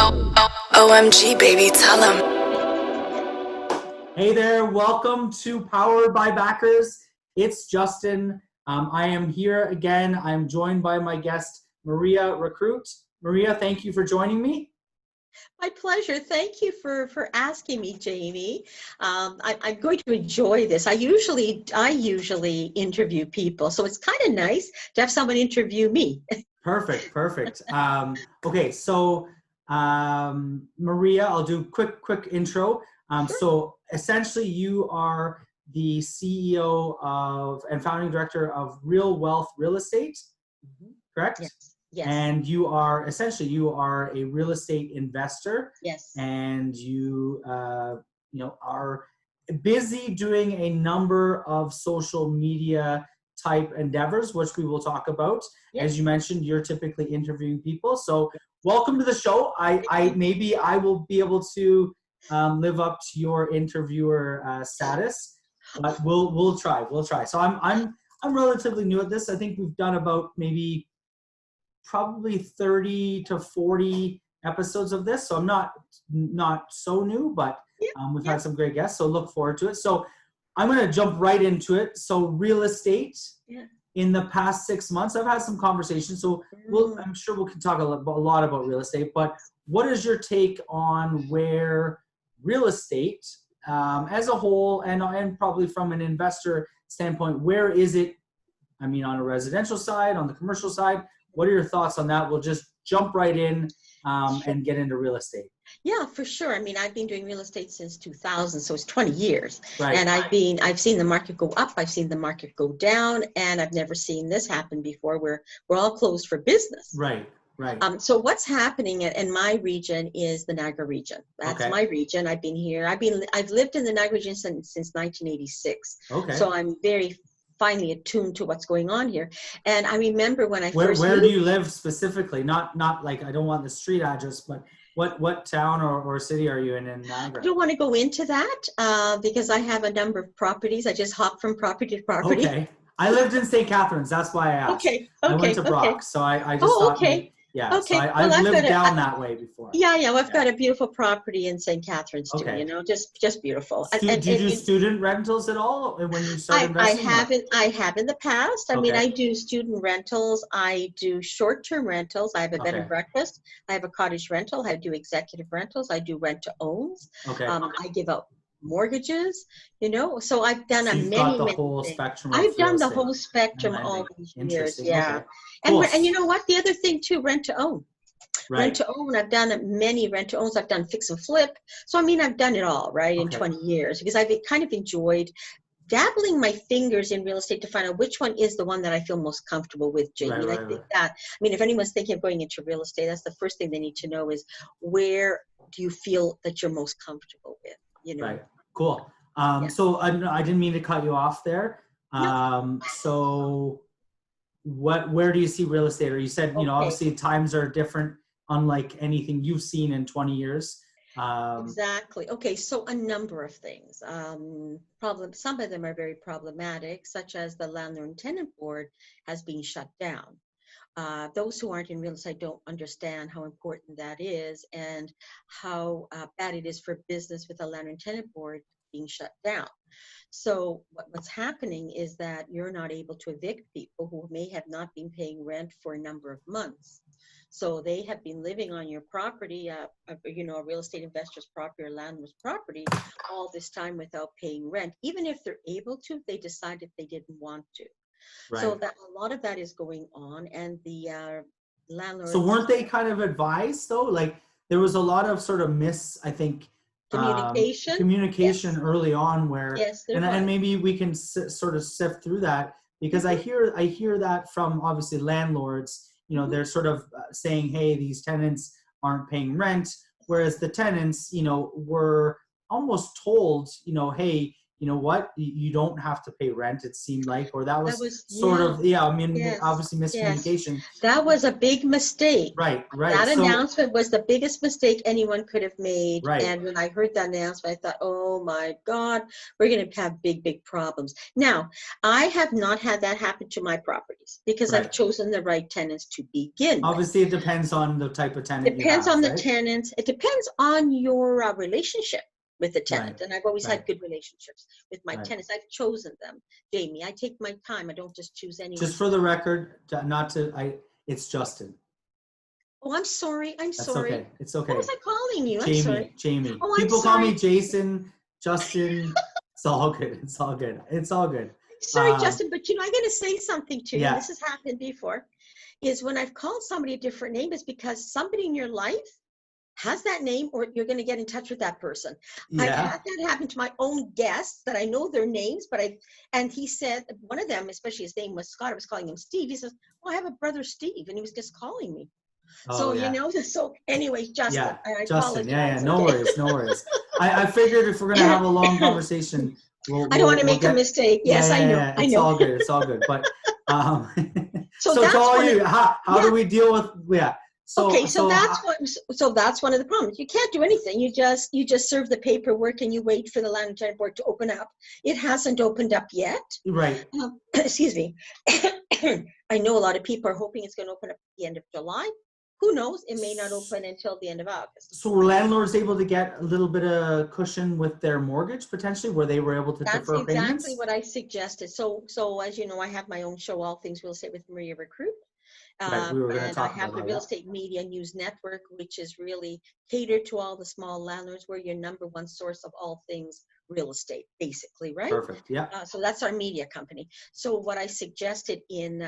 OMG, baby, tell them. Hey there, welcome to Powered by Backers. It's Justin. I am here again. I'm joined by my guest, Maria Rekrut. Maria, thank you for joining me. My pleasure. Thank you for asking me, Jamie. I'm going to enjoy this. I usually interview people, so it's kind of nice to have someone interview me. Perfect. Okay, so Maria, I'll do quick intro. Sure. So essentially, you are the CEO of and founding director of Real Wealth Real Estate, correct? Yes. And you are a real estate investor. Yes. And you are busy doing a number of social media type endeavors, which we will talk about. Yes. As you mentioned, you're typically interviewing people. So welcome to the show. I maybe I will be able to live up to your interviewer status, but we'll try. So I'm relatively new at this. I think we've done about probably 30 to 40 episodes of this. So I'm not so new, but we've had some great guests. So look forward to it. So I'm going to jump right into it. So real estate in the past 6 months, I've had some conversations. So I'm sure we can talk a lot about real estate, but what is your take on where real estate as a whole and probably from an investor standpoint, where is it? I mean, on a residential side, on the commercial side, what are your thoughts on that? We'll just jump right in and get into real estate. Yeah, for sure. I mean, I've been doing real estate since 2000, so it's 20 years. Right. And I've seen the market go up, I've seen the market go down, and I've never seen this happen before where we're all closed for business. Right. So what's happening in my region is the Niagara region. That's my region. I've been here. I've lived in the Niagara region since 1986. Okay. So I'm very finally attuned to what's going on here. And I remember when Where do you live specifically? Not like, I don't want the street address, but what town or city are you in Niagara? I don't want to go into that because I have a number of properties. I just hop from property to property. Okay. I lived in St. Catharines. That's why I asked. Okay. I went to Brock, so I just thought. Okay. Yeah. Okay. So I've lived down that way before. Yeah. Well, I've got a beautiful property in St. Catharines too. Okay. Just beautiful. Did you do student rentals at all when you started investing? I have in the past. I mean, I do student rentals. I do short-term rentals. I have a bed and breakfast. I have a cottage rental. I do executive rentals. I do rent-to-owns. Okay. I give out mortgages, so I've done the whole spectrum. I've done the whole spectrum all these years. Yeah. Okay. And you know what? The other thing too, rent to own. Right. Rent to own. I've done many rent to owns. I've done fix and flip. So I mean, I've done it all, right, in 20 years because I've kind of enjoyed dabbling my fingers in real estate to find out which one is the one that I feel most comfortable with, Jamie. And I think that, I mean, if anyone's thinking of going into real estate, that's the first thing they need to know is where do you feel that you're most comfortable with, Right. Cool. So I didn't mean to cut you off there. So where do you see real estate? Or you said, obviously times are different, unlike anything you've seen in 20 years. Exactly. Okay. So a number of things. Some of them are very problematic, such as the landlord and tenant board has been shut down. Those who aren't in real estate don't understand how important that is and how bad it is for business with the landlord and tenant board being shut down. So what's happening is that you're not able to evict people who may have not been paying rent for a number of months. So they have been living on your property, a real estate investor's property or landlord's property all this time without paying rent. Even if they're able to, they decided they didn't want to. Right. So that a lot of that is going on, and the landlords. So weren't they kind of advised though? Like there was a lot of sort of communication early on where, and maybe we can sort of sift through that because I hear that from obviously landlords. They're sort of saying, hey, these tenants aren't paying rent, whereas the tenants, were almost told, hey, you know what, you don't have to pay rent, it seemed like, or that That was was, sort yeah, of, yeah, I mean, yes, obviously yes. miscommunication. That was a big mistake. Right, right. That So, announcement was the biggest mistake anyone could have made. right, And when I heard that announcement, I thought, oh my God, we're going to have big, big problems. Now, I have not had that happen to my properties because I've right. chosen the right tenants to begin with. Obviously, it depends on the type of tenant you Depends have, on the right? tenants. It depends on your relationship with the Right, tenant. And I've always right, had good relationships with my right. tenants. I've chosen them. Jamie, I take my time. I don't just choose anyone. Just for the record, not to, it's Justin. Oh, I'm sorry. I'm That's sorry. okay. It's What was okay. I calling you? I'm Jamie, sorry. Jamie. Oh, I'm People call sorry. me Jason, Justin. It's all good. It's all good. It's all good. Sorry, Justin, but I'm going to say something to you, and Yeah, this has happened before, is when I've called somebody a different name, is because somebody in your life has that name or you're going to get in touch with that person. I've yeah. had that happen to my own guests that I know their names, and he said, one of them, especially his name was Scott, I was calling him Steve. He says, well, I have a brother Steve, and he was just calling me. Oh, So, yeah. so anyways, Justin, Yeah, I Justin. Yeah, yeah. apologize, No okay? worries. No worries. I figured if we're gonna have a long conversation, I don't want to we'll make a get. mistake. Yeah, Yes, I yeah, know, yeah. I It's know. all good. It's all good. But um, So so to that's all one of, you, how do yeah. we deal with? Yeah. Okay, So so that's one of the problems. You can't do anything. You just serve the paperwork and you wait for the land and tenant board to open up. It hasn't opened up yet. right. Excuse me. I know a lot of people are hoping it's going to open up at the end of July. Who knows? It may not open until the end of August. So were landlords able to get a little bit of cushion with their mortgage potentially, where they were able to That's defer exactly payments? what I suggested. So as you know, I have my own show, All Things Real Estate with Maria Rekrut. Right. We were going to And I talk have about the that. Real Yeah. Estate Media News Network, which is really catered to all the small landlords. We're your number one source of all things real estate, basically, right? Perfect. Yeah. So that's our media company. So what I suggested in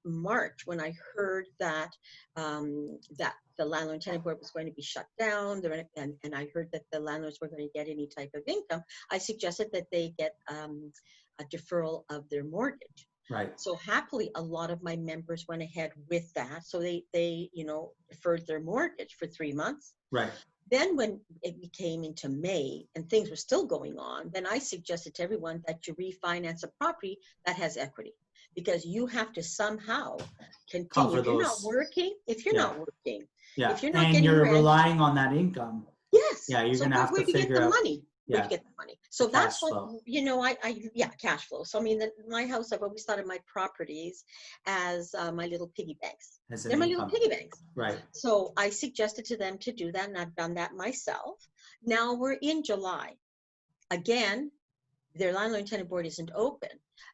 March, when I heard that that the landlord and tenant board was going to be shut down, and I heard that the landlords were going to get any type of income, I suggested that they get a deferral of their mortgage. Right. So happily, a lot of my members went ahead with that. So they deferred their mortgage for 3 months. Right. Then when it became into May and things were still going on, then I suggested to everyone that you refinance a property that has equity, because you have to somehow continue. Cover If you're not those. working, if you're Yeah. not working, Yeah. if you're not And getting you're rent, relying on that income. yes. Yeah. You're So going to have where to do you get figure the out, money? Where'd you yeah, get the money? the So that's cash what, flow. yeah, cash flow. So I mean, my house, I've always thought of my properties as my little piggy banks. As an They're my little income. piggy banks. Right. So I suggested to them to do that, and I've done that myself. Now we're in July. Again, their landlord and tenant board isn't open,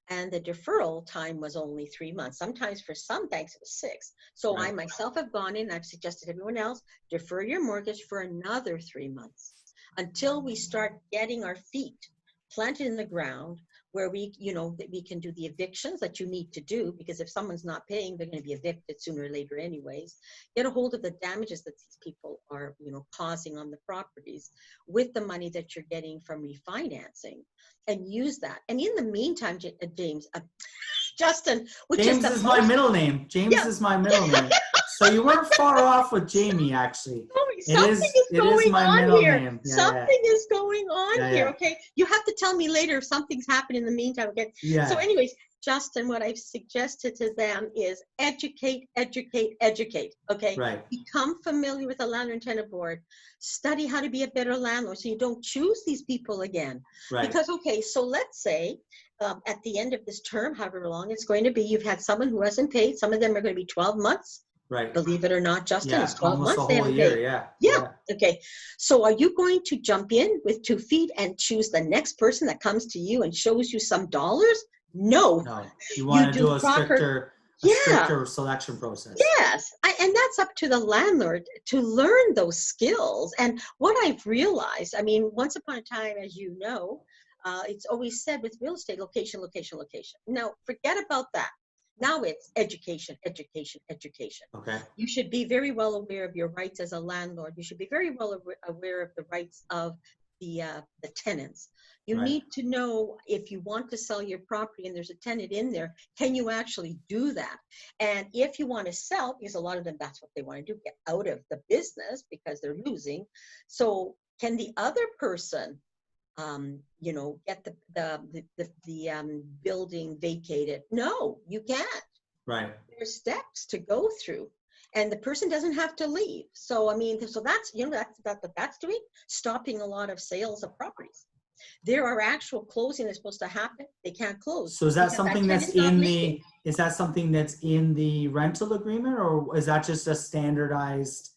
and the deferral time was only 3 months. Sometimes for some banks it was 6. So I Right. myself have gone in, I've suggested to everyone else, defer your mortgage for another 3 months until we start getting our feet planted in the ground, where that we can do the evictions that you need to do, because if someone's not paying, they're going to be evicted sooner or later anyways. Get a hold of the damages that these people are causing on the properties with the money that you're getting from refinancing, and use that. And in the meantime, James, Justin, which is James the is my most, middle name. James yeah. is my middle name. So you weren't far off with Jamie, actually. Something is It is going my on middle here. name. Yeah, Something is going on yeah, here. yeah, Okay. You have to tell me later if something's happened in the meantime. Okay. So, yeah. anyways, Justin, what I've suggested to them is educate, educate, educate. Okay. Right, Become familiar with the landlord and tenant board. Study how to be a better landlord so you don't choose these people again. right. Because, okay, so let's say at the end of this term, however long it's going to be, you've had someone who hasn't paid. Some of them are going to be 12 months. Right. Believe it or not, Justin, it's Yeah, 12 almost a months they whole haven't year. paid. Yeah, Yeah. yeah. Okay. So are you going to jump in with 2 feet and choose the next person that comes to you and shows you some dollars? No. No, you You want to do do proper. a Yeah. stricter selection process. Yes. And that's up to the landlord to learn those skills. And what I've realized, I mean, once upon a time, as you know, it's always said with real estate, location, location, location. Now, forget about that. Now it's education, education, education. Okay. You should be very well aware of your rights as a landlord. You should be very well aware of the rights of the tenants. You Right. need to know, if you want to sell your property and there's a tenant in there, can you actually do that? And if you want to sell, because a lot of them, that's what they want to do, get out of the business because they're losing. So can the other person you know, get the building vacated. No, you can't. Right. There's steps to go through, and the person doesn't have to leave. So I mean, so that's, you know, that's what that's doing, stopping a lot of sales of properties. There are actual closing that's supposed to happen. They can't close So is that because something that's tenant's not in leaving. is that something that's in the rental agreement, or is that just a standardized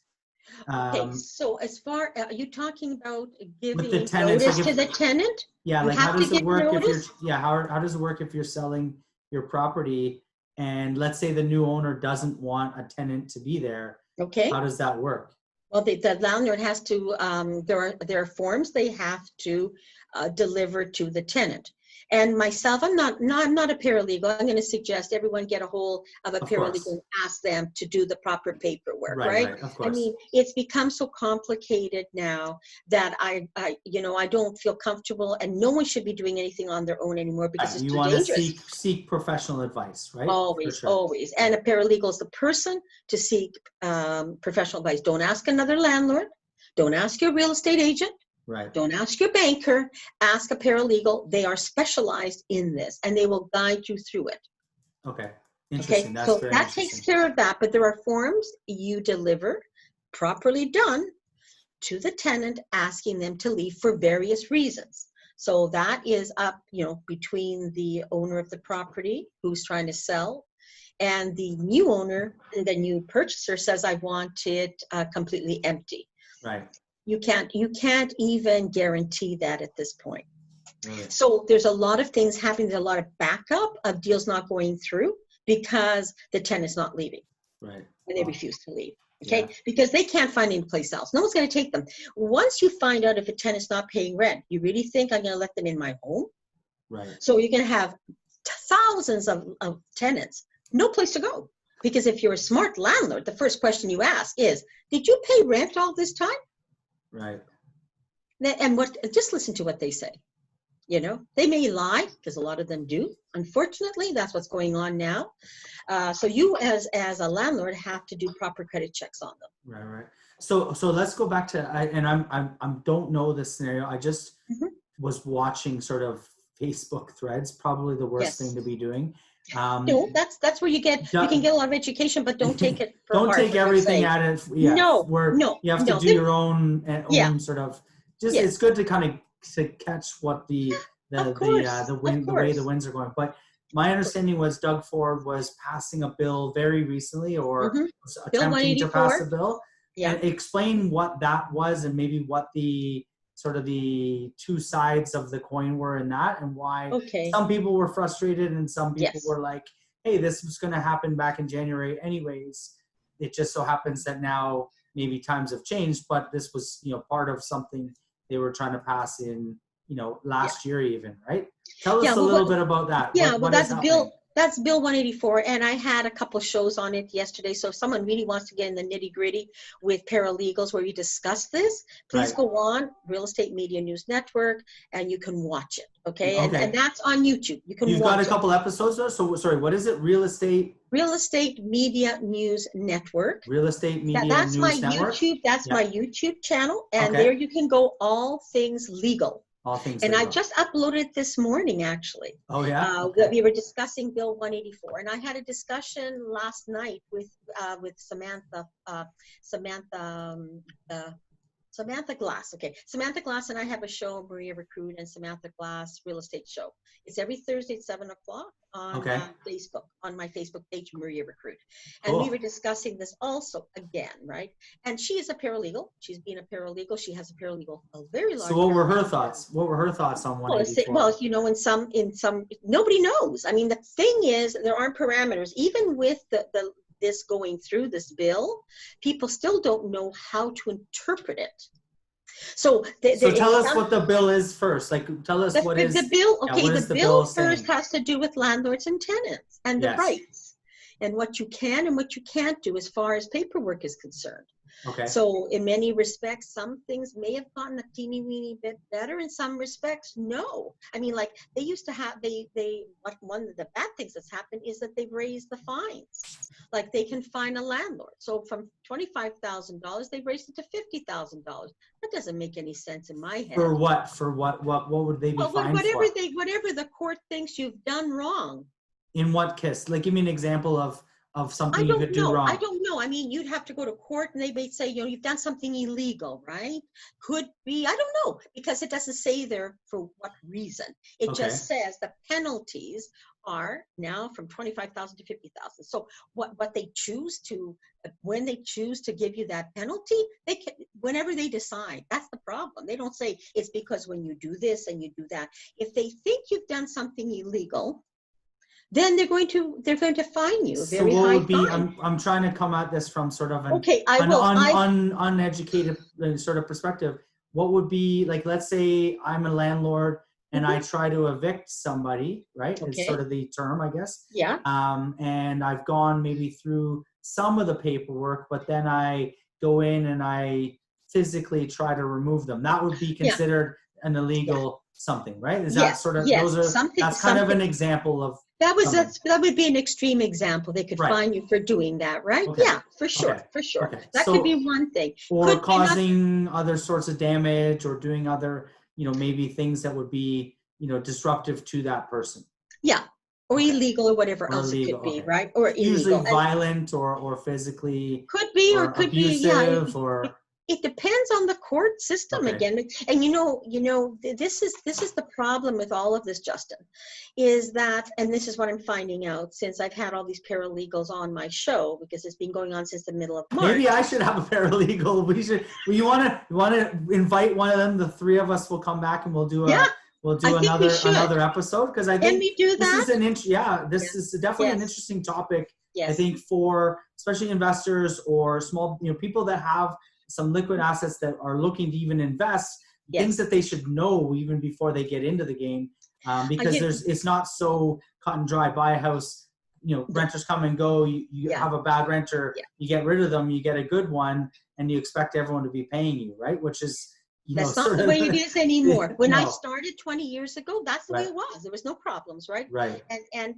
Okay, um, so as far, are you talking about with the giving tenants? Like notice if, to the tenant? yeah, You like how have to does it give work if you're, notice? yeah, how does it work if you're selling your property and let's say the new owner doesn't want a tenant to be there? Okay. How does that work? Well, the landlord has to, there are forms they have to deliver to the tenant. And myself, I'm not a paralegal. I'm going to suggest everyone get a hold of a Of paralegal course. and ask them to do the proper paperwork, Right, right? right, of I course. mean, it's become so complicated now that you know, I don't feel comfortable, and no one should be doing anything on their own anymore because Right. it's You too want to dangerous. seek professional advice, right? For Always, sure. always. And a paralegal is the person to seek professional advice. Don't ask another landlord. Don't ask your real estate agent. Right. Don't ask your banker. Ask a paralegal. They are specialized in this and they will guide you through it. Okay. Okay, Interesting. That's so very that takes interesting. care of that. But there are forms you deliver properly done to the tenant asking them to leave for various reasons. So that is up, you know, between the owner of the property who's trying to sell and the new owner, and the new purchaser says, I want it completely empty. Right. You can't even guarantee that at this point. Really. So there's a lot of things happening. There's a lot of backup of deals not going through because the tenant's not leaving Right. and they Wow. refuse to leave. Yeah. Okay, because they can't find any place else. No one's going to take them. Once you find out if a tenant's not paying rent, you really think I'm going to let them in my home? Right. So you're going to have thousands of tenants, no place to go. Because if you're a smart landlord, the first question you ask is, did you pay rent all this time? Right. And just listen to what they say. You know, they may lie because a lot of them do. Unfortunately, that's what's going on now. So you as a landlord have to do proper credit checks on them. Right. Right. So let's go back to and I'm don't know this scenario. I just Mhm. was watching sort of Facebook threads. Probably the worst thing Yes. to be doing. No, that's where you can get a lot of education, but don't take it for Don't heart take what they everything say. at it. Yeah, No, where no, you have to no. do your own Yeah, sort of. Just yeah. it's good to kind of to catch what Of course, of the way the course. winds are going. But my Of course. understanding was Doug Ford was passing a bill very recently, or Mm-hmm. was Bill attempting to pass a 184. bill, Yeah. and explain what that was and maybe what the sort of the two sides of the coin were in that, and why Okay. some people were frustrated and some people Yes. were like, hey, this was going to happen back in January anyways. It just so happens that now maybe times have changed, but this was, part of something they were trying to pass in, Yeah. last year even, right? Tell Yeah. us a Well, little bit about that. yeah, well, What is happening? that's Bill 184, and I had a couple of shows on it yesterday. So if someone really wants to get in the nitty gritty with paralegals where we discuss this, please Right. go on Real Estate Media News Network and you can watch it. Okay, and Okay. that's on YouTube. You can You've got a watch it. couple episodes there. So sorry, what is it? Real Estate Media News Network. Media That's my News Network? YouTube. That's Yeah. my YouTube channel, and there Okay. you can go all things legal. All things And I legal. just uploaded it this morning, actually. Oh yeah. That Okay. we were discussing Bill 184, and I had a discussion last night with Samantha. Samantha Glass. Okay, Samantha Glass and I have a show, Maria Rekrut and Samantha Glass Real Estate Show. It's every Thursday at 7 o'clock on Okay. Facebook, on my Facebook page, Maria Rekrut. And we Cool. were discussing this also again, right? And she is a paralegal. She's been a paralegal. She has a paralegal, a very large. So what were her paralegal thoughts? What were her thoughts on Well, 184? well, you know, in some, nobody knows. I mean, the thing is, there aren't parameters. Even with this going through this bill, people still don't know how to interpret it. So, So tell us what the bill is first. Like, tell us what is the bill. Okay, what the is the bill bill first saying? has to do with landlords and tenants and the Yes. rights and what you can and what you can't do as far as paperwork is concerned. Okay. So in many respects, some things may have gotten a teeny weeny bit better. In some respects, no. I mean, like they used to have, one of the bad things that's happened is that they've raised the fines. like they can fine a landlord. So from $25,000, they've raised it to $50,000. That doesn't make any sense in my head. For what? For what would they be Well, fined whatever for? whatever the court thinks you've done wrong. In what case? Like, give me an example of I something you could don't do know. I wrong. don't know. I mean, you'd have to go to court and they may say, you've done something illegal, right? Could be. I don't know, because it doesn't say there for what reason. It Okay. just says the penalties are now from 25,000 to 50,000. So what they choose to, when they choose to give you that penalty, they can, whenever they decide. That's the problem. They don't say it's because when you do this and you do that. If they think you've done something illegal, then they're going to fine you a So very what high would be, fine. I'm trying to come at this from sort of Okay, an uneducated sort of perspective. What would be, like, let's say I'm a landlord and I try to evict somebody, right? It's Okay. sort of the term, I guess. Yeah. And I've gone maybe through some of the paperwork, but then I go in and I physically try to remove them. That would be considered an illegal something, right? Is that sort of, yes, that's kind of an example of something. That would be an extreme example. They could Right. fine you for doing that, right? Okay. Yeah, for sure, Okay. for sure. Okay. That So, could be one thing. or Could be causing other sorts of damage or doing other, maybe things that would be, disruptive to that person. Yeah, or Okay. illegal or whatever Or else illegal, it could be, okay. right? Or Usually illegal. violent or physically, Could be, or could be, yeah. abusive, or It depends on the court system okay. again. And this is the problem with all of this, Justin, is that, and this is what I'm finding out since I've had all these paralegals on my show, because it's been going on since the middle of March. Maybe I should have a paralegal. We should. Well, you want to invite one of them? The three of us will come back and we'll do another episode, because I think Can we do this that? is this is definitely an interesting topic. I think for especially investors or small people that have some liquid assets that are looking to even invest, things that they should know even before they get into the game, because it's not so cut and dry. Buy a house, renters come and go. You have a bad renter, you get rid of them, you get a good one, and you expect everyone to be paying you, right? Which is that's not the way it is anymore. When I No. started 20 years ago, that's the way it was. There was no problems, right? Right. And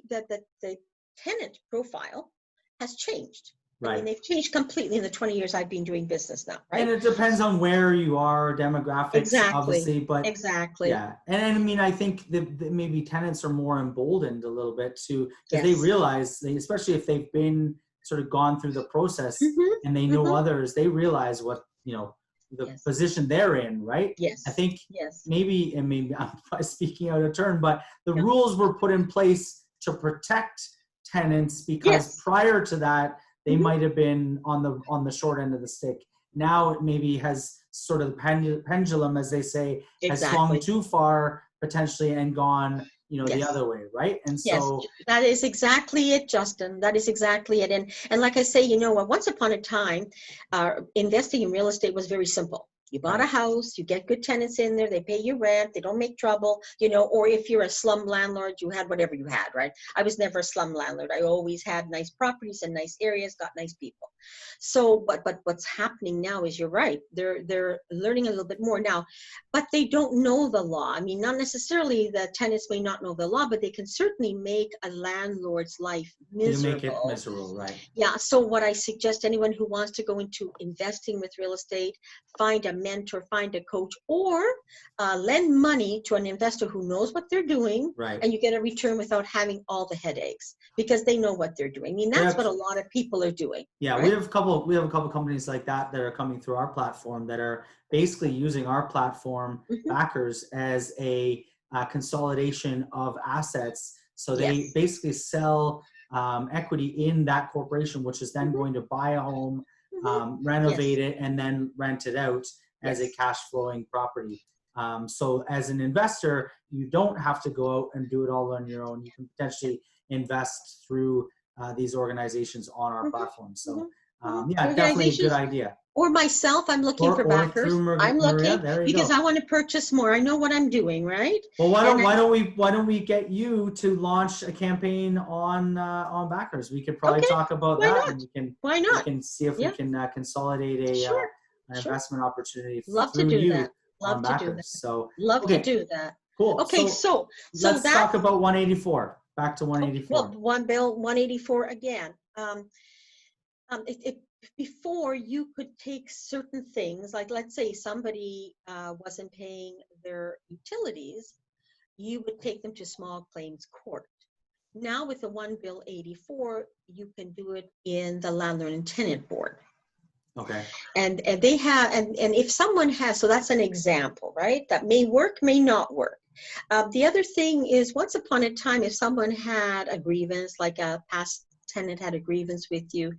the tenant profile has changed. Right. I mean, they've changed completely in the 20 years I've been doing business now, right? And it depends on where you are, demographics, obviously, but yeah. And I mean, I think that maybe tenants are more emboldened a little bit to, because they realize, especially if they've been sort of gone through the process and they know others, they realize what, the position they're in, right? Yes. I think maybe I'm speaking out of turn, but the rules were put in place to protect tenants, because prior to that, they might have been on the short end of the stick. Now it maybe has sort of the pendulum, as they say, has swung too far potentially and gone, the other way, right? And so that is exactly it, Justin. That is exactly it. And like I say, once upon a time, investing in real estate was very simple. You bought a house, you get good tenants in there, they pay you rent, they don't make trouble, or if you're a slum landlord, you had whatever you had, right? I was never a slum landlord. I always had nice properties and nice areas, got nice people. So, but what's happening now is, you're right, they're learning a little bit more now, but they don't know the law. I mean, not necessarily the tenants may not know the law, but they can certainly make a landlord's life miserable. You make it miserable, right? Yeah, so what I suggest anyone who wants to go into investing with real estate, find a mentor, find a coach, or lend money to an investor who knows what they're doing, and you get a return without having all the headaches, because they know what they're doing. I mean, that's what a lot of people are doing. Yeah, right? we have a couple companies like that are coming through our platform that are basically using our platform backers as a consolidation of assets. So they basically sell equity in that corporation, which is then going to buy a home, renovate it, and then rent it out as a cash flowing property. So as an investor, you don't have to go out and do it all on your own. You can potentially invest through these organizations on our platform. So definitely a good idea. Or myself, I'm looking for backers. I'm looking because I want to purchase more. I know what I'm doing, right? Well, why don't we get you to launch a campaign on backers? We could probably talk about that, and we can see if we can consolidate an investment opportunity through you on backers. So love to do that. Cool. Okay, so let's talk about 184. Back to 184. Well, 184 again. before you could take certain things, like let's say somebody wasn't paying their utilities, you would take them to small claims court. Now with the one bill 84, you can do it in the landlord and tenant board. Okay. And they have, and if someone has, so that's an example, right? That may work, may not work. The other thing is, once upon a time, if someone had a grievance, like a past tenant had a grievance with you,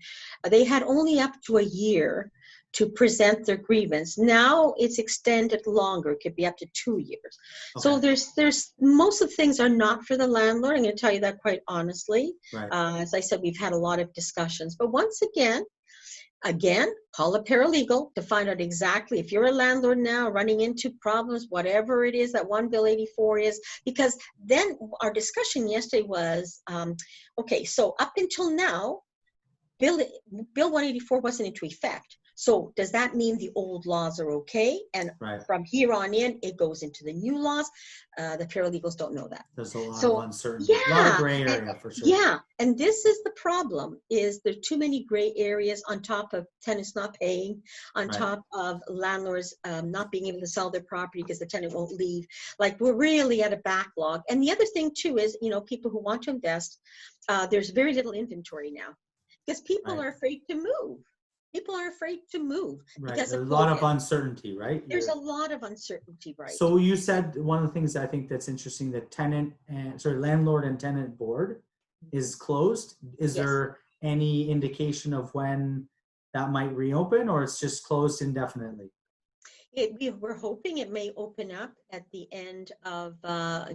they had only up to a year to present their grievance. Now it's extended longer. It could be up to 2 years. Okay. So there's most of the things are not for the landlord. I'm going to tell you that quite honestly. Right. As I said, we've had a lot of discussions. But once again, call a paralegal to find out exactly if you're a landlord now running into problems, whatever it is that one bill 84 is, because then our discussion yesterday was, okay, so up until now, bill 184 wasn't into effect. So does that mean the old laws are okay? And from here on in, it goes into the new laws. The paralegals don't know that. There's a lot of uncertainty. Yeah, a lot of gray area for sure. Yeah, and this is the problem, is there too many gray areas on top of tenants not paying, on top of landlords not being able to sell their property because the tenant won't leave. Like, we're really at a backlog. And the other thing too is, people who want to invest, there's very little inventory now because people are afraid to move. People are afraid to move. Right. Because There's a lot of uncertainty, right? There's a lot of uncertainty, right? So you said one of the things I think that's interesting, that landlord and tenant board is closed. Is there any indication of when that might reopen, or it's just closed indefinitely? We're hoping it may open up at the end of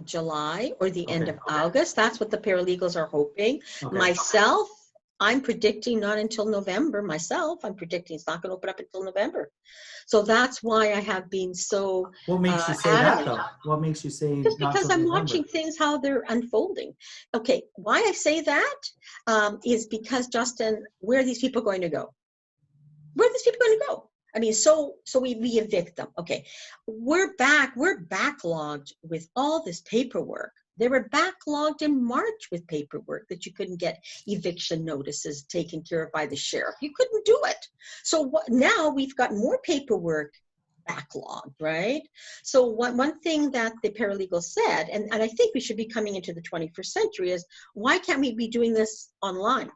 July or the end of August. That's what the paralegals are hoping. Myself, I'm predicting not until November. I'm predicting it's not going to open up until November. So that's why I have been so What makes you say adamant. that, though? What makes you say Just not because till I'm November? watching things, how they're unfolding. Okay, why I say that is because, Justin, where are these people going to go? Where are these people going to go? I mean, so we evict them. Okay, we're backlogged with all this paperwork. They were backlogged in March with paperwork that you couldn't get eviction notices taken care of by the sheriff. You couldn't do it. So now we've got more paperwork backlogged, right? So one thing that the paralegal said, and I think we should be coming into the 21st century, is why can't we be doing this online?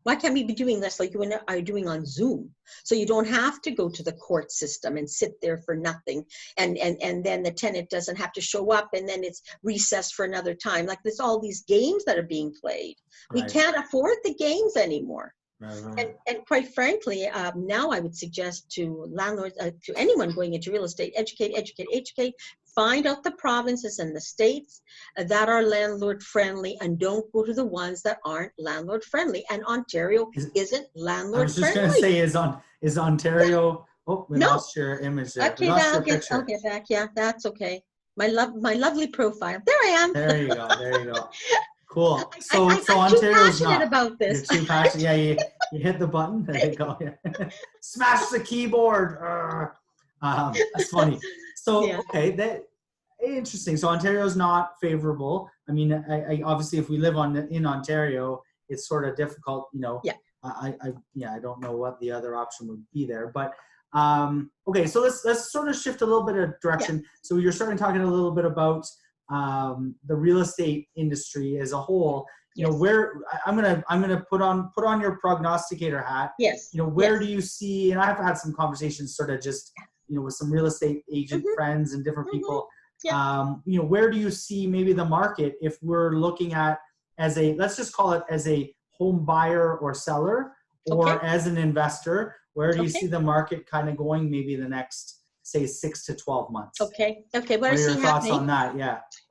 Why can't we be doing this like you and I are doing on Zoom? So you don't have to go to the court system and sit there for nothing. And then the tenant doesn't have to show up, and then it's recessed for another time. Like, there's all these games that are being played. We can't afford the games anymore. And quite frankly, now I would suggest to landlords, to anyone going into real estate, educate. Find out the provinces and the states that are landlord friendly, and don't go to the ones that aren't landlord friendly. And Ontario isn't landlord friendly. I was just going to say, is Ontario? Oh, we lost your image there. Okay, I'll get back. Yeah, that's okay. My lovely profile. There I am. There you go. There you go. Cool. So I'm Ontario's too passionate about this. You're too passionate. Yeah, you hit the button. There you go. Yeah. Smash the keyboard. That's funny. So okay, that interesting. So Ontario's not favorable. I mean, I obviously, if we live in Ontario, it's sort of difficult. Yeah. I don't know what the other option would be there, but okay. So let's sort of shift a little bit of direction. Yeah. So you're starting talking a little bit about the real estate industry as a whole. You know, where I'm gonna put on your prognosticator hat. Yes. Where do you see? And I've had some conversations, sort of just with some real estate agent friends and different people. Yeah. Where do you see maybe the market, if we're looking at let's just call it as a home buyer or seller, or as an investor? Where do you see the market kind of going maybe the next, say, 6 to 12 months? Okay. What are your thoughts on that?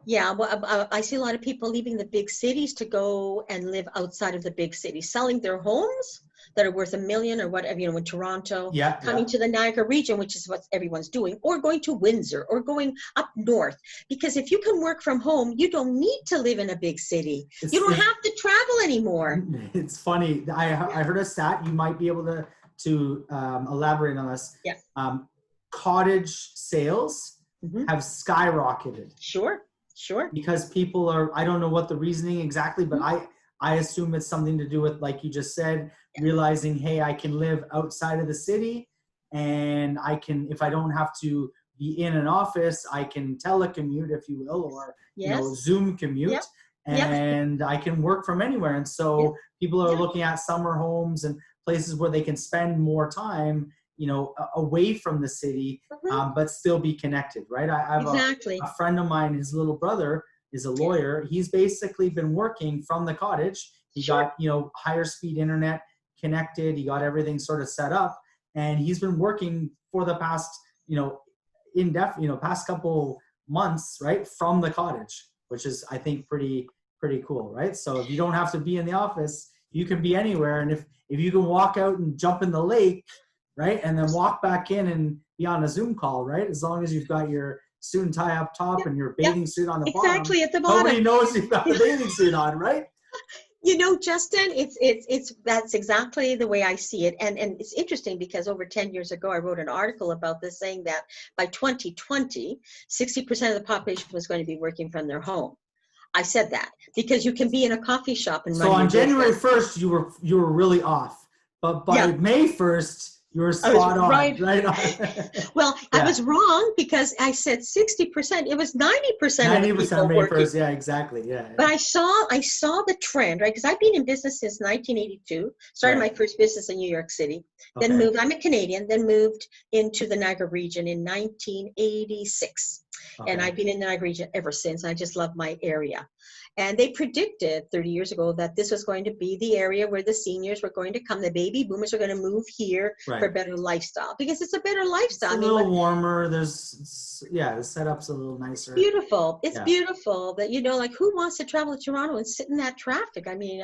Yeah, well, I see a lot of people leaving the big cities to go and live outside of the big cities, selling their homes that are worth $1 million or whatever, in Toronto, coming to the Niagara region, which is what everyone's doing, or going to Windsor, or going up north. Because if you can work from home, you don't need to live in a big city. You don't have to travel anymore. It's funny. I heard a stat. You might be able to elaborate on this. Yeah. Cottage sales have skyrocketed. Sure. Because people are, I don't know what the reasoning exactly, but I assume it's something to do with, like you just said, realizing, hey, I can live outside of the city, and I can, if I don't have to be in an office, I can telecommute, if you will, or Yes. Zoom commute, Yep. Yep. and I can work from anywhere. And Yep. so people are Yep. looking at summer homes and places where they can spend more time, away from the city, Mhm. but still be connected, right? I have Exactly. a friend of mine, his little brother is a Yeah. lawyer. He's basically been working from the cottage. He Sure. got, higher speed internet connected. He got everything sort of set up, and he's been working for the past, past couple months, right, from the cottage, which is, I think, pretty cool, right? So if you don't have to be in the office, you can be anywhere. And if you can walk out and jump in the lake, right, and then walk back in and be on a Zoom call, right, as long as you've got your suit and tie up top Yep. and your Yep. bathing suit on the bottom, Exactly, at the nobody bottom. knows you've got the bathing suit on, right? Justin, it's that's exactly the way I see it. And it's interesting because over 10 years ago, I wrote an article about this, saying that by 2020, 60% of the population was going to be working from their home. I said that because you can be in a coffee shop and So run your on January business. 1st, you were really off, but by Yeah, May 1st, you were I was spot on, right. right on. Well, I Yeah, was wrong because I said 60%. It was 90% of the 90% people May working. 1st. Yeah, exactly. Yeah, But I saw the trend, right? Because I've been in business since 1982. Started my right. first business in New York City, then Okay, moved. I'm a Canadian. Then moved into the Niagara region in 1986, and okay, I've been in the Niagara region ever since. I just love my area. And they predicted 30 years ago that this was going to be the area where the seniors were going to come. The baby boomers are going to move here for a right. better lifestyle, because it's a better It's lifestyle. a I mean, little warmer. The setup's a little nicer. beautiful. It's Yeah, beautiful that, like, who wants to travel to Toronto and sit in that traffic? I mean,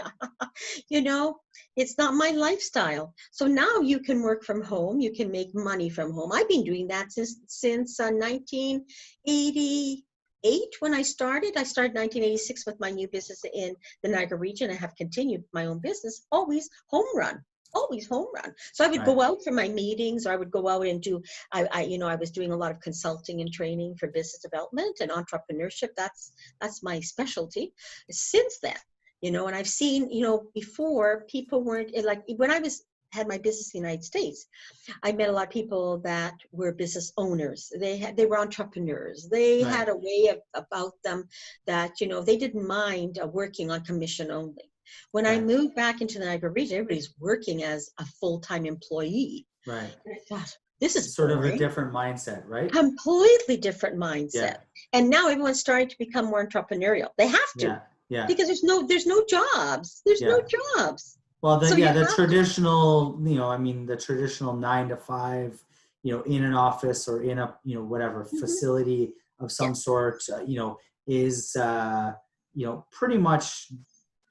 you know, it's not my lifestyle. So now you can work from home. You can make money from home. I've been doing that since 1988 when I started. I started 1986 with my new business in the Niagara region. I have continued my own business, always home run. Always home run. So I would right, go out for my meetings, or I would go out and do, I was doing a lot of consulting and training for business development and entrepreneurship. That's my specialty. Since then, and I've seen, before, people weren't like, when I had my business in the United States, I met a lot of people that were business owners. They were entrepreneurs. They right. had a way about them that, they didn't mind working on commission only. When I Right, moved back into the Niagara region, everybody's working as a full-time employee. right. And I thought, this is Sort of a boring. different mindset, right? Completely different mindset. Yeah, And now everyone's starting to become more entrepreneurial. They have to, yeah, yeah, because there's no jobs. There's no yeah. jobs. Well, So you the have to. traditional, the traditional 9 to 5, in an office or in a, whatever Mhm. facility of Yeah. some sort, is, pretty much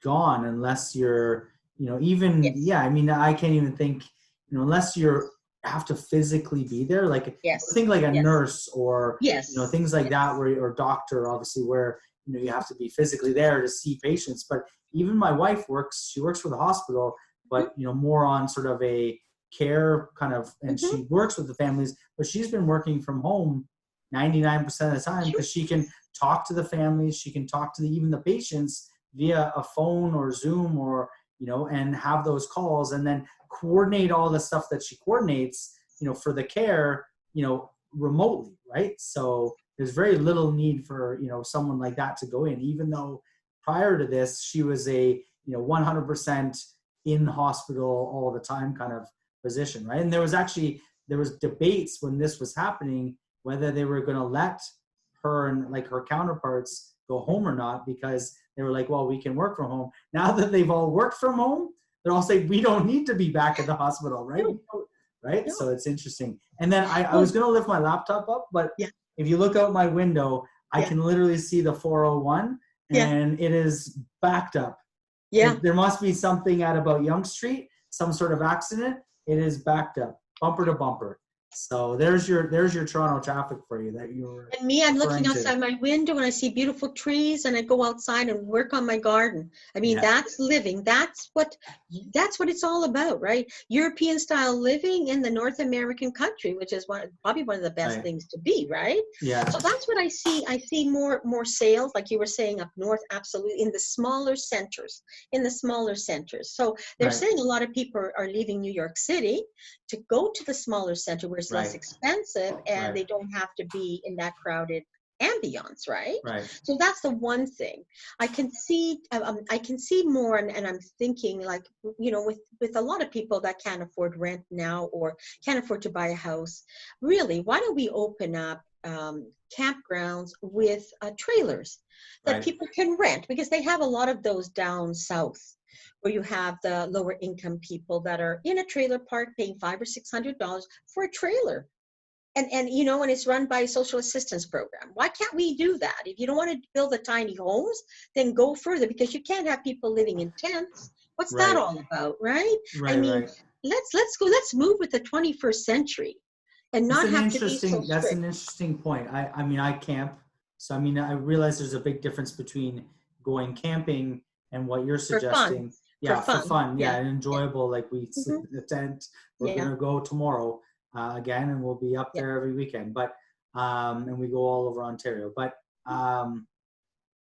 gone unless you're, even, Yes. yeah, I can't even think, unless you're have to physically be there, like Yes. think like a Yes. nurse or, Yes. things like that, Yes. or doctor, obviously, where, you have to be physically there to see patients. But even my wife she works for the hospital, Mhm. but, more on sort of a care kind of, and Mhm. she works with the families, but she's been working from home 99% of the time, Sure. because she can talk to the families, she can talk to even the patients via a phone or Zoom, or, and have those calls, and then coordinate all the stuff that she coordinates, for the care, remotely, right? So there's very little need for, someone like that to go in, even though prior to this, she was a, 100% in hospital all the time kind of position, right? And there was debates when this was happening, whether they were going to let her and like her counterparts go home or not, because they were like, well, we can work from home. Now that they've all worked from home, they're all saying, we don't need to be back at the hospital, right? No. Right? No. So it's interesting. And then I was Well, going to lift my laptop up, but yeah. if you look out my window, I Yeah. can literally see the 401, Yeah. and it is backed up. Yeah. There must be something at about Yonge Street, some sort of accident. It is backed up, bumper to bumper. So there's your Toronto traffic for you that you were And me, I'm looking referring to. outside my window and I see beautiful trees and I go outside and work on my garden. I mean, Yeah. that's living. That's what it's all about, right? European style living in the North American country, which is probably one of the best Right. things to be, right? Yeah. So that's what I see. I see more sales, like you were saying, up north, absolutely, in the smaller centers, So they're Right. saying a lot of people are leaving New York City to go to the smaller center where it's less Right. expensive and Right. they don't have to be in that crowded ambiance, right? Right. So that's the one thing I can see. I can see more, and I'm thinking, like, with a lot of people that can't afford rent now or can't afford to buy a house, really, why don't we open up campgrounds with trailers that Right. people can rent, because they have a lot of those down south where you have the lower income people that are in a trailer park paying $500 or $600 for a trailer. And it's run by a social assistance program. Why can't we do that? If you don't want to build the tiny homes, then go further, because you can't have people living in tents. What's that Right. all about, right? I Right. mean, Right. let's move with the 21st century and That's not an have to be so strict. interesting point. I mean, I camp, so I mean, I realize there's a big difference between going camping and what you're For fun. suggesting. For Yeah, for fun. fun. Yeah, Yeah. and Yeah. enjoyable. Like we sleep Hmm. in the tent. We're Yeah. gonna go tomorrow again, and we'll be up Yeah. there every weekend. But and we go all over Ontario. But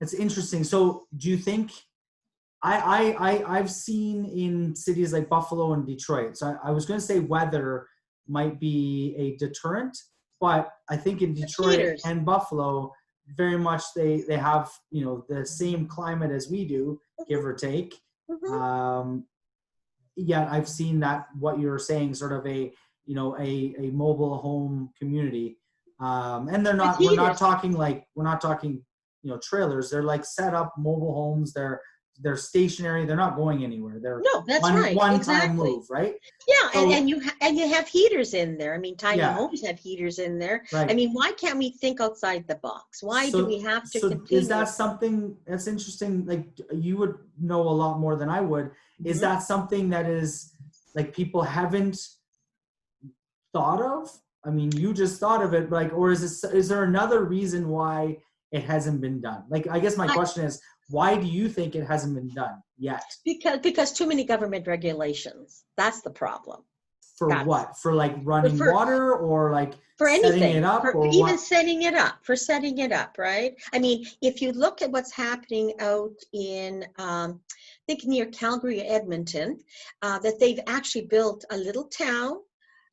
it's interesting. So, do you think? I've seen in cities like Buffalo and Detroit. So I was going to say weather might be a deterrent, but I think in Detroit Heaters. and Buffalo, very much they have the same climate as we do, give or take. Hmm. Yet I've seen that what you're saying, sort of a mobile home community, and With we're not heaters. talking trailers. They're like set up mobile homes. They're stationary. They're not going anywhere. They're No, that's one right. one time Exactly. move, right? Yeah, and, So and you have heaters in there. I mean, tiny yeah, homes have heaters in there. I right. mean, why can't we think outside the box? Why do we have to So is continue? that something that's interesting? Like you would know a lot more than I would. Is Mhm. that something that is like people haven't thought of? I mean, you just thought of it, like, or is there another reason why it hasn't been done? Like, I guess my I, question is, why do you think it hasn't been done yet? because too many government regulations. That's the problem. For That's what? For like running for water or like for setting it anything, up for or even what? setting it up, right? I mean, if you look at what's happening out in, I think near Calgary, Edmonton, that they've actually built a little town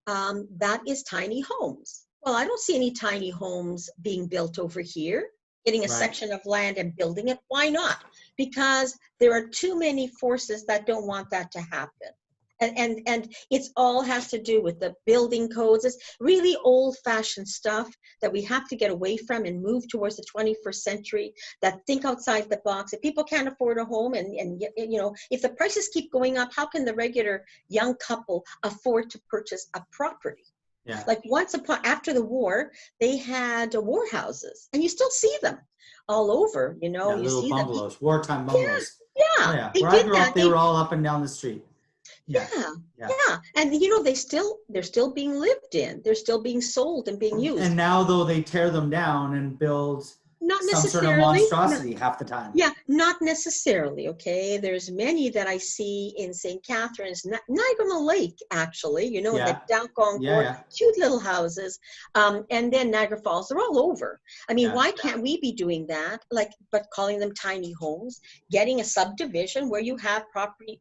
that is tiny homes. Well, I don't see any tiny homes being built over here, getting a Right. section of land and building it. Why not? Because there are too many forces that don't want that to happen. And it's all has to do with the building codes. It's really old-fashioned stuff that we have to get away from and move towards the 21st century, that think outside the box. If people can't afford a home and if the prices keep going up, how can the regular young couple afford to purchase a property? Yeah. Like after the war, they had war houses, and you still see them all over. Yeah, You little see them. bungalows, wartime Yeah, bungalows. Oh yeah, yeah. they Where I did grew that. up, they were all up and down the street. Yeah. Yeah, Yeah. yeah, and they're still being lived in. They're still being sold and being used. And now though they tear them down and build Not some sort of necessarily. No, monstrosity half the time. yeah, not necessarily. Okay, there's many that I see in St. Catharines, Niagara Lake, actually. In the Yeah. Yeah. Downconcourt, Yeah. cute little houses, and then Niagara Falls. They're all over. I mean, Yeah. why can't we be doing that? But calling them tiny homes, getting a subdivision where you have property,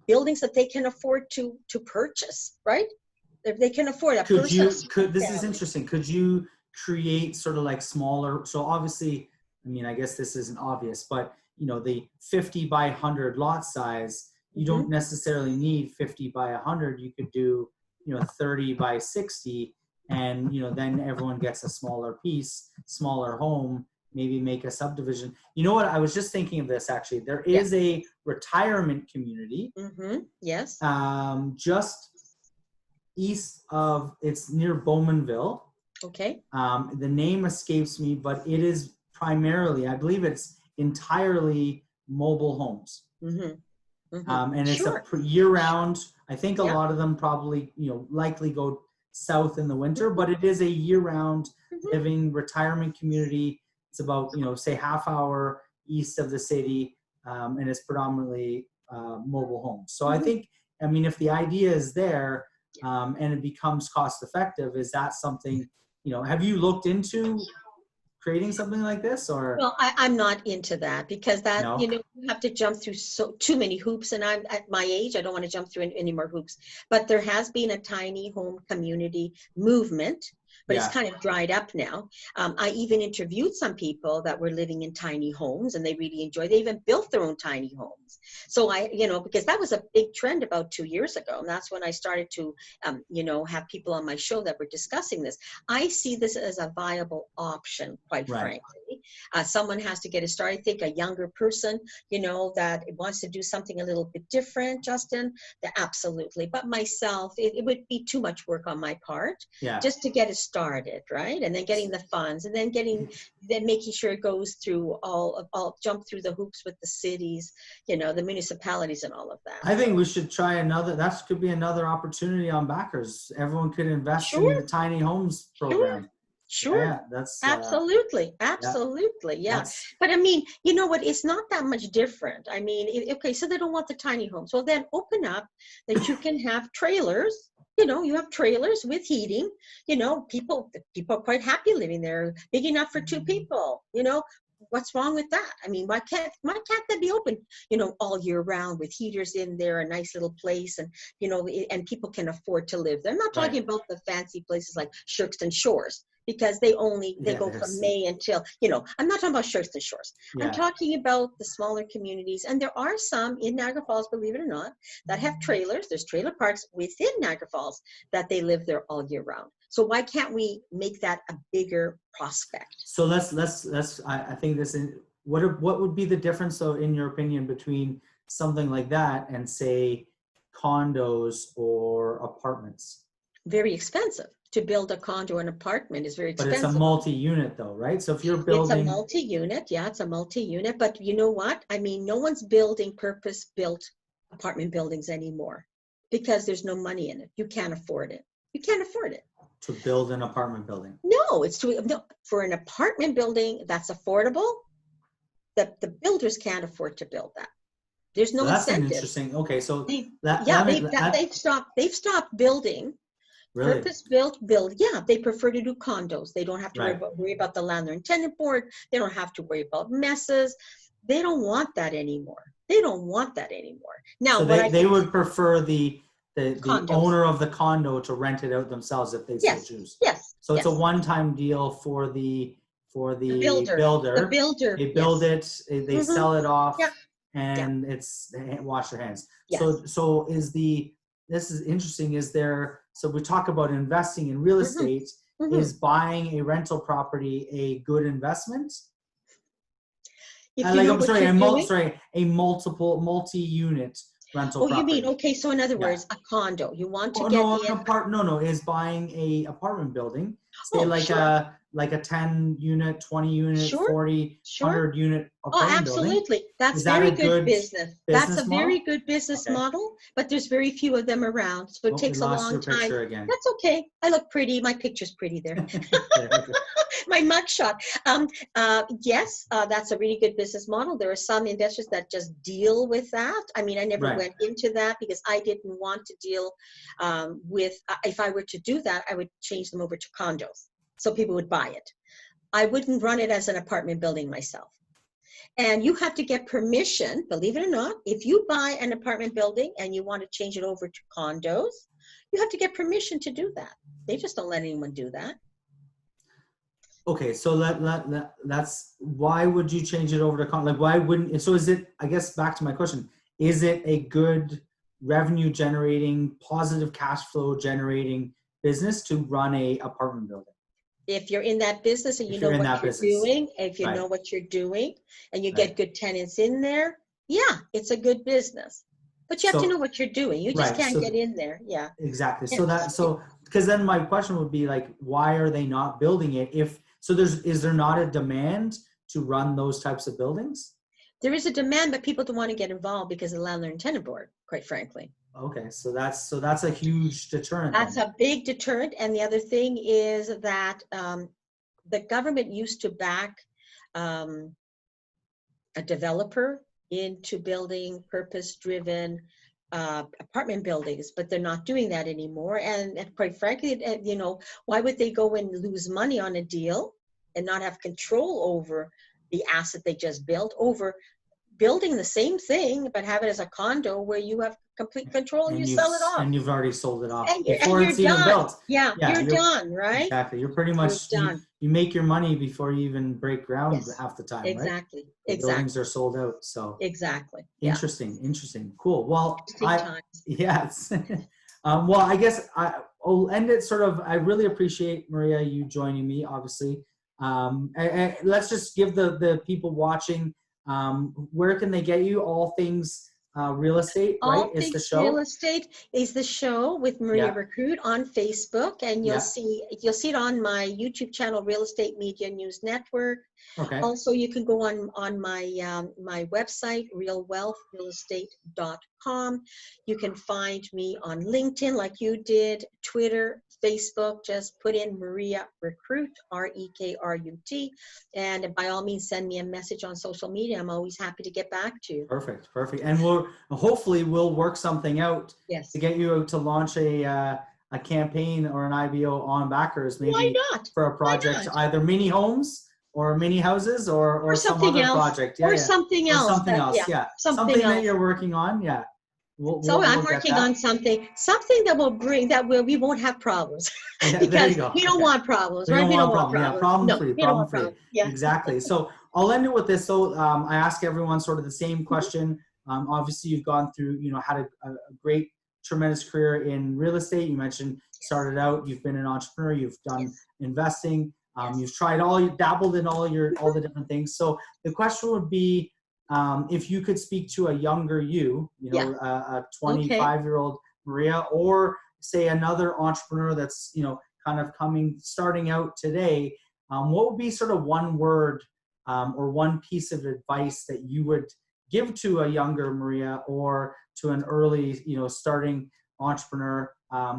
buildings that they can afford to purchase, right? If they can afford a person, a certain This is family. interesting. Could you create sort of like smaller, so obviously, I mean, I guess this isn't obvious, but the 50 by 100 lot size, you don't Hmm. necessarily need 50 by 100. You could do 30 by 60, and then everyone gets a smaller piece, smaller home, maybe make a subdivision. You know what, I was just thinking of this actually. There Yeah. is a retirement community Yes. just east of, it's near Bowmanville. Okay. The name escapes me, but it is primarily, I believe it's entirely mobile homes. Mm-hmm. Mm-hmm. And it's a Sure. year round. I think a Yeah. lot of them probably, likely go south in the winter, but it is a year-round Mhm. living retirement community. It's about, say half hour east of the city, and it's predominantly mobile homes. So I Mhm. think, if the idea is there, and it becomes cost effective, is that something, have you looked into creating something like this, or Well, I'm not into that because that, no? you have to jump through too many hoops. And I'm at my age, I don't want to jump through any more hoops. But there has been a tiny home community movement, but it's Yeah, kind of dried up now. I even interviewed some people that were living in tiny homes and they really enjoyed, they even built their own tiny homes. So because that was a big trend about 2 years ago. And that's when I started to, have people on my show that were discussing this. I see this as a viable option, quite right. frankly. Someone has to get it started. I think a younger person, that wants to do something a little bit different, Justin, absolutely. But myself, it would be too much work on my part Yeah. just to get it started, right? And then getting the funds, and then making sure it goes through jump through the hoops with the cities, the municipalities and all of that. I think we should try another. That could be another opportunity on Backers. Everyone could invest in Sure, the tiny homes sure. program. Sure. Yeah, that's Absolutely. yeah, Absolutely. Yeah. that's But I mean, you know what? It's not that much different. I mean, okay, so they don't want the tiny homes. Well, then open up that you can have trailers. You have trailers with heating. People are quite happy living there, big enough for two people. What's wrong with that? I mean, why can't that be open, all year round with heaters in there, a nice little place, and and people can afford to live there. I'm not right. talking about the fancy places like Shirkston Shores, because they Yeah, go from May until, I'm not talking about Shirkston Shores. I'm yeah. talking about the smaller communities. And there are some in Niagara Falls, believe it or not, that have trailers. There's trailer parks within Niagara Falls that they live there all year round. So why can't we make that a bigger prospect? So let's. I think this is what would be the difference, though, in your opinion, between something like that and say condos or apartments? Very expensive. To build a condo or an apartment is very But it's a expensive. multi-unit, though, right? So if you're It's a building, multi-unit. Yeah, it's a multi-unit. But you know what? I mean, no one's building purpose-built apartment buildings anymore because there's no money in it. You can't afford it. You can't afford it. to build an apartment building. No, for an apartment building that's affordable. The builders can't afford to build that. There's So no that's an incentive. interesting. Okay, so Yeah, they've stopped building. really Purpose-built build. Yeah, they prefer to do condos. They don't have to right. worry about the landlord and tenant board. They don't have to worry about messes. They don't want that anymore. They don't want that anymore. Now, So what they I can would prefer the condos. owner of the condo to rent it out themselves if they so Yes, choose. yes, So it's a yes. one-time deal for the The builder. The builder. builder. They build Yes. it, they Mm-hmm. sell it off, Yeah. Yeah. and they wash their hands. Yes. So this is interesting. Is there? So we talk about investing in real Mm-hmm. estate. Mm-hmm. Is buying a rental property a good investment? If you know I'm what sorry, you're doing. a multi-unit rental Oh, you mean, property. okay, so in other Yeah. words, a condo. You want to Oh get no, in. no, is buying a apartment building, say Oh, sure. like a 10 unit, 20 unit, Sure. 40, Sure. 100 unit Oh, apartment building. absolutely. That's Is that a very good good business. That's a business very model? good business Okay. model, but there's very few of them around. So it Oh, we takes a lost long your time. picture again. That's okay. I look pretty. My picture's pretty there. Okay. My mugshot. Yes, that's a really good business model. There are some investors that just deal with that. I mean, I never Right. went into that because I didn't want to deal with, if I were to do that, I would change them over to condos. So people would buy it. I wouldn't run it as an apartment building myself. And you have to get permission, believe it or not, if you buy an apartment building and you want to change it over to condos, you have to get permission to do that. They just don't let anyone do that. Okay, so that's why would you change it over to why wouldn't, so is it, I guess back to my question, is it a good revenue generating, positive cash flow generating business to run a apartment building? If you're in that business and you know what you're doing, if you know what you're doing and you get good tenants in there, yeah, it's a good business. But you have to know what you're doing. You just can't get in there. Yeah. Exactly. Yeah. So because then my question would be like, why are they not building it? Is there not a demand to run those types of buildings? There is a demand, but people don't want to get involved because of the landlord and tenant board, quite frankly. Okay, so that's a huge deterrent. That's then. a big deterrent. And the other thing is that the government used to back a developer into building purpose-driven apartment buildings, but they're not doing that anymore. And quite frankly, why would they go and lose money on a deal and not have control over the asset they just built, over building the same thing, but have it as a condo where you have complete control and you sell it off. And you've already sold it off And before you're it's even done. built. Yeah, you're done, right? Exactly. You're pretty much done. you make your money before you even break ground Yes, half the time, exactly. right? The buildings are sold out. So Exactly. Yeah. interesting. Cool. Well, Times. yes. Well, I guess I'll end it sort of. I really appreciate, Maria, you joining me, obviously. And let's just give the people watching, where can they get you? All Things Real Estate, right? All Is the Things show. Real Estate is the show with Maria Rekrut on Facebook, and you'll see it on my YouTube channel, Real Estate Media News Network. Okay. Also, you can go on my my website, realwealthrealestate.com. You can find me on LinkedIn like you did, Twitter, Facebook. Just put in Maria Rekrut, Rekrut, and by all means, send me a message on social media. I'm always happy to get back to you. Perfect. And hopefully we'll work something out to get you to launch a campaign or an IBO on backers, maybe. Why not? For a project, either mini homes or mini houses or some something other else. project. Something else. Something else. Something that you're working on. Yeah. I'm working on something that will bring we won't have problems. Yeah, because we don't want problems, right? We don't want problems. Yeah, problem free. Yeah. Exactly. So I'll end it with this. So I ask everyone sort of the same question. Obviously you've gone through, had a great, tremendous career in real estate. You mentioned started out, you've been an entrepreneur, you've done investing, you've tried you dabbled in all the different things. So the question would be, if you could speak to a younger you, a 25-year-old Maria, or say another entrepreneur that's, kind of starting out today, what would be sort of one word or one piece of advice that you would give to a younger Maria or to an early, starting entrepreneur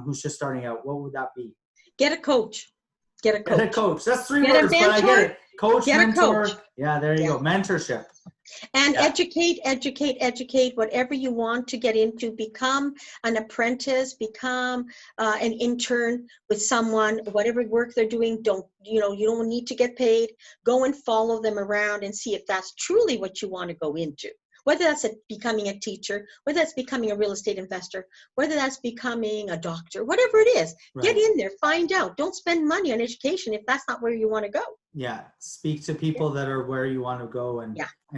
who's just starting out? What would that be? Get a coach. Get a coach. That's 3 words, but I get it. Coach, mentor. Yeah, there you go. Mentorship. And educate, whatever you want to get into. Become an apprentice, become an intern with someone, whatever work they're doing. You don't need to get paid. Go and follow them around and see if that's truly what you want to go into. Whether that's becoming a teacher, whether that's becoming a real estate investor, whether that's becoming a doctor, whatever it is, get in there, find out. Don't spend money on education if that's not where you want to go. Yeah, speak to people that are where you want to go and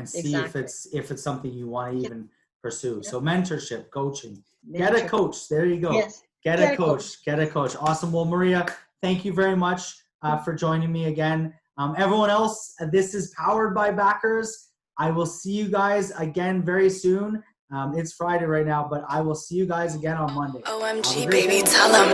see if it's something you want to even pursue. So mentorship, coaching. Get a coach. There you go. Yes. Get a coach. Awesome. Well, Maria, thank you very much for joining me again. Everyone else, this is powered by Backers. I will see you guys again very soon. It's Friday right now, but I will see you guys again on Monday. OMG, baby, tell them.